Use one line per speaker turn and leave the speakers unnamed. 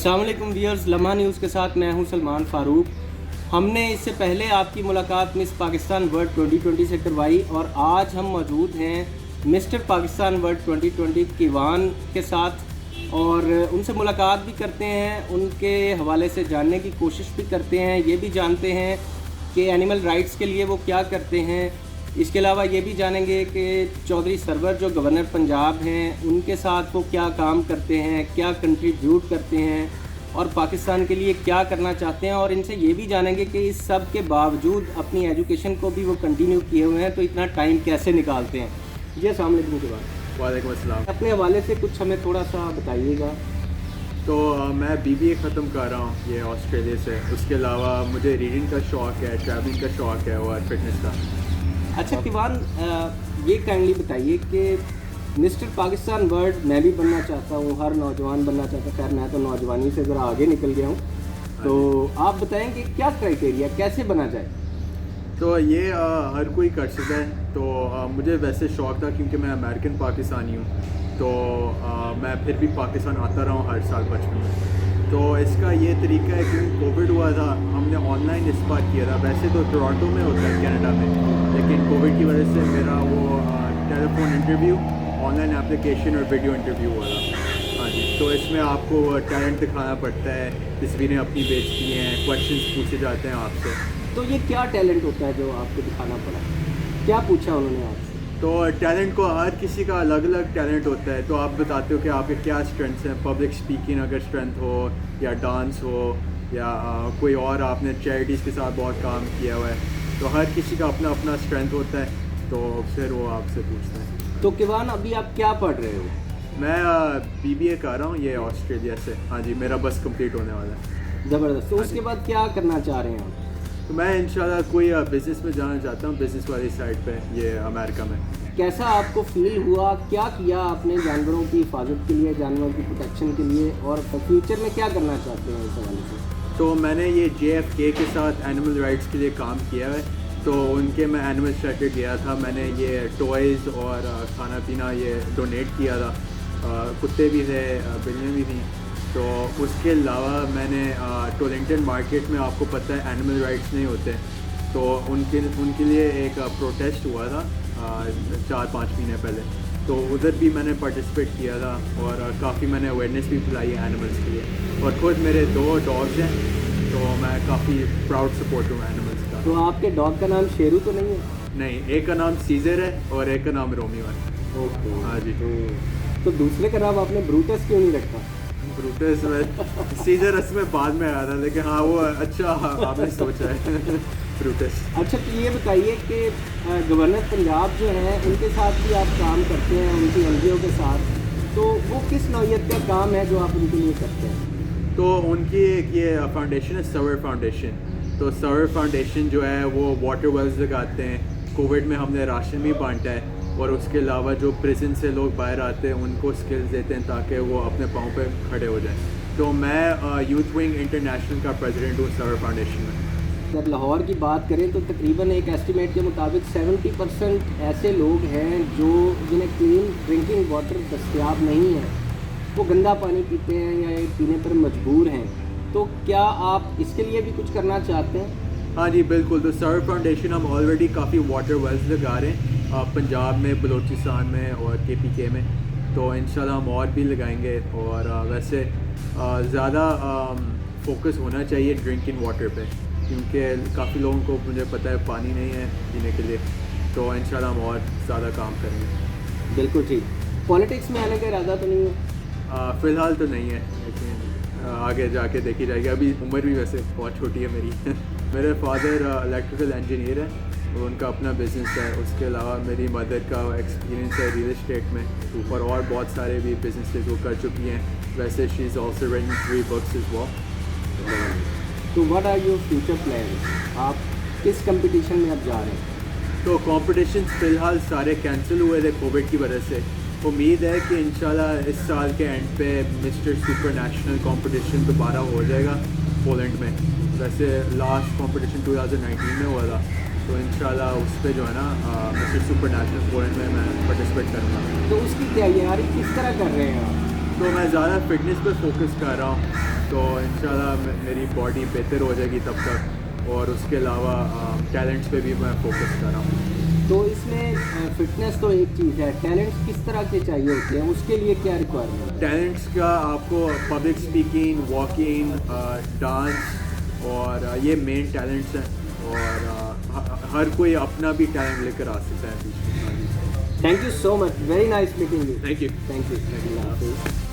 अस्सलाम वालेकुम व्यूअर्स, लम्हा न्यूज़ के साथ मैं हूं सलमान फ़ारूक। हमने इससे पहले आपकी मुलाकात मिस पाकिस्तान वर्ल्ड 2020 से करवाई और आज हम मौजूद हैं मिस्टर पाकिस्तान वर्ल्ड 2020 किवान के साथ और उनसे मुलाकात भी करते हैं, उनके हवाले से जानने की कोशिश भी करते हैं, ये भी जानते हैं कि एनिमल राइट्स के लिए वो क्या करते हैं। इसके अलावा ये भी जानेंगे कि चौधरी सरवर जो गवर्नर पंजाब हैं उनके साथ वो क्या काम करते हैं, क्या कंट्रीब्यूट करते हैं और पाकिस्तान के लिए क्या करना चाहते हैं। और इनसे ये भी जानेंगे कि इस सब के बावजूद अपनी एजुकेशन को भी वो कंटिन्यू किए हुए हैं, तो इतना टाइम कैसे निकालते हैं। जी अस्सलाम वालेकुम के बाद
वालेकुम अस्सलाम।
अपने हवाले से कुछ हमें थोड़ा सा बताइएगा।
तो मैं BBA ख़त्म कर रहा हूँ ये ऑस्ट्रेलिया से। उसके अलावा मुझे रीडिंग का शौक़ है, ट्रैवलिंग का शौक़ है और फिटनेस का।
अच्छा किवान, ये काइंडली बताइए कि मिस्टर पाकिस्तान वर्ल्ड मैं भी बनना चाहता हूँ, हर नौजवान बनना चाहता है। खैर मैं तो नौजवानी से ज़रा आगे निकल गया हूँ, तो आप बताएं कि क्या क्राइटेरिया, कैसे बना जाए।
तो ये हर कोई कर सकता है। तो मुझे वैसे शौक़ था क्योंकि मैं अमेरिकन पाकिस्तानी हूँ, तो मैं फिर भी पाकिस्तान आता रहा हूँ हर साल बचपन में। तो इसका ये तरीका है कि कोविड हुआ था, हमने ऑनलाइन इस बार किया था। वैसे तो टोरंटो में होता है कनाडा में, लेकिन कोविड की वजह से मेरा वो टेलीफोन इंटरव्यू, ऑनलाइन एप्लीकेशन और वीडियो इंटरव्यू हुआ था। हाँ जी, तो इसमें आपको टैलेंट दिखाना पड़ता है, तस्वीरें अपनी बेचती हैं, क्वेश्चंस पूछे जाते हैं आपसे।
तो ये क्या टैलेंट होता है जो आपको दिखाना पड़ा, क्या पूछा उन्होंने आपसे?
तो टैलेंट को हर किसी का अलग अलग टैलेंट होता है। तो आप बताते हो कि आपके क्या स्ट्रेंथ्स हैं। पब्लिक स्पीकिंग अगर स्ट्रेंथ हो, या डांस हो, या कोई और आपने चैरिटीज़ के साथ बहुत काम किया हुआ है। तो हर किसी का अपना अपना स्ट्रेंथ होता है, तो फिर वो आपसे पूछता है।
तो किवान अभी आप क्या पढ़ रहे हो?
मैं BBA कर रहा हूँ ये ऑस्ट्रेलिया से। हाँ जी, मेरा बस कंप्लीट होने वाला है।
ज़बरदस्त। तो उसके बाद क्या करना चाह रहे हैं आप?
तो मैं इंशाल्लाह कोई बिज़नेस में जाना चाहता हूँ, बिज़नेस वाली साइड पे, ये अमेरिका में।
कैसा आपको फील हुआ, क्या किया आपने जानवरों की हिफाजत के लिए, जानवरों की प्रोटेक्शन के लिए, और फ्यूचर में क्या करना चाहते हैं इस हवाले से?
तो मैंने ये JFK के साथ एनिमल राइट्स के लिए काम किया है। तो उनके मैं एनिमल शेल्टर गया था, मैंने ये टॉयज़ और खाना पीना ये डोनेट किया था। कुत्ते भी थे, बिल्लियाँ भी थी। तो उसके अलावा मैंने टोरंटो मार्केट में, आपको पता है एनिमल राइट्स नहीं होते, तो उनके लिए एक प्रोटेस्ट हुआ था 4-5 महीने पहले। तो उधर भी मैंने पार्टिसिपेट किया था और काफ़ी मैंने अवेयरनेस भी फैलाई है एनिमल्स के लिए। और खुद मेरे 2 डॉग्स हैं, तो मैं काफ़ी प्राउड सपोर्टर हूँ एनिमल्स का।
तो आपके डॉग का नाम शेरू तो नहीं है?
नहीं, एक का नाम सीजर है और एक का नाम रोमियो है।
ओके।
हाँ जी।
तो दूसरे का नाम आपने ब्रूटस क्यों नहीं रखा?
ब्रूटस में सीजर इसमें बाद में आया था, लेकिन हाँ वो अच्छा आपने सोचा है। ब्रूटस।
अच्छा, तो ये बताइए कि गवर्नर पंजाब जो हैं उनके साथ भी आप काम करते हैं, उनकी NGO के साथ, तो वो किस नौइयत का काम है जो आप उनके लिए करते हैं?
तो उनकी एक ये फाउंडेशन है, सर्वर फाउंडेशन। तो सर्वर फाउंडेशन जो है वो वाटर वेल्स लगाते हैं। कोविड में हमने राशन भी बांटा है, और उसके अलावा जो प्रिजन से लोग बाहर आते हैं उनको स्किल्स देते हैं ताकि वो अपने पाँव पे खड़े हो जाएं। तो मैं यूथ विंग इंटरनेशनल का प्रेसिडेंट हूँ सर्वर फाउंडेशन में।
जब लाहौर की बात करें तो तकरीबन एक एस्टिमेट के मुताबिक 70% ऐसे लोग हैं जो जिन्हें क्लीन ड्रिंकिंग वाटर दस्तयाब नहीं है, वो गंदा पानी पीते हैं या ये पीने पर मजबूर हैं। तो क्या आप इसके लिए भी कुछ करना चाहते हैं?
हाँ जी बिल्कुल। तो सर्वर फाउंडेशन हम ऑलरेडी काफ़ी वाटर वेल्स लगा रहे हैं पंजाब में, बलूचिस्तान में और KPK में। तो इंशाल्लाह हम और भी लगाएंगे। और वैसे ज़्यादा फोकस होना चाहिए ड्रिंकिंग वाटर पे, क्योंकि काफ़ी लोगों को मुझे पता है पानी नहीं है पीने के लिए। तो इंशाल्लाह हम और ज़्यादा काम करेंगे।
बिल्कुल ठीक। पॉलिटिक्स में आने का इरादा तो नहीं है?
फ़िलहाल तो नहीं है, लेकिन आगे जाके देखी जाएगी। अभी उम्र भी वैसे बहुत छोटी है मेरी। मेरे फादर इलेक्ट्रिकल इंजीनियर है, उनका अपना बिज़नेस है। उसके अलावा मेरी मदर का एक्सपीरियंस है रियल एस्टेट में, और बहुत सारे भी बिजनेसेस वो कर चुकी हैं। वैसे she is also writing 3 books as well.
तो what are your future plan? आप किस कंपटीशन में अब जा रहे हैं?
तो कॉम्पिटिशन फ़िलहाल सारे कैंसिल हुए थे कोविड की वजह से। उम्मीद है कि इंशाल्लाह इस साल के एंड पे मिस्टर सुपर नेशनल कॉम्पिटिशन दोबारा हो जाएगा पोलैंड में। वैसे लास्ट कॉम्पिटिशन 2019 में हुआ था, तो इंशाल्लाह उस पर जो है ना मिस्टर सुपर नेशनल पोलैंड में मैं पार्टिसिपेट करूँगा।
तो उसकी तैयारी किस तरह कर रहे हैं आप?
तो मैं ज़्यादा फिटनेस पर फोकस कर रहा हूँ, तो इंशाल्लाह मेरी बॉडी बेहतर हो जाएगी तब तक। और उसके अलावा टैलेंट्स पे भी मैं फोकस कर रहा हूँ।
तो इसमें फिटनेस तो एक चीज़ है, टैलेंट्स किस तरह के चाहिए होते हैं, उसके लिए क्या रिक्वायरमेंट है?
टैलेंट्स का आपको पब्लिक स्पीकिंग, वॉकिंग, डांस और ये मेन टैलेंट्स हैं। और हर कोई अपना भी टैलेंट लेकर आ सकता है।
Thank you so much, very nice meeting you.
Thank you.
Thank you.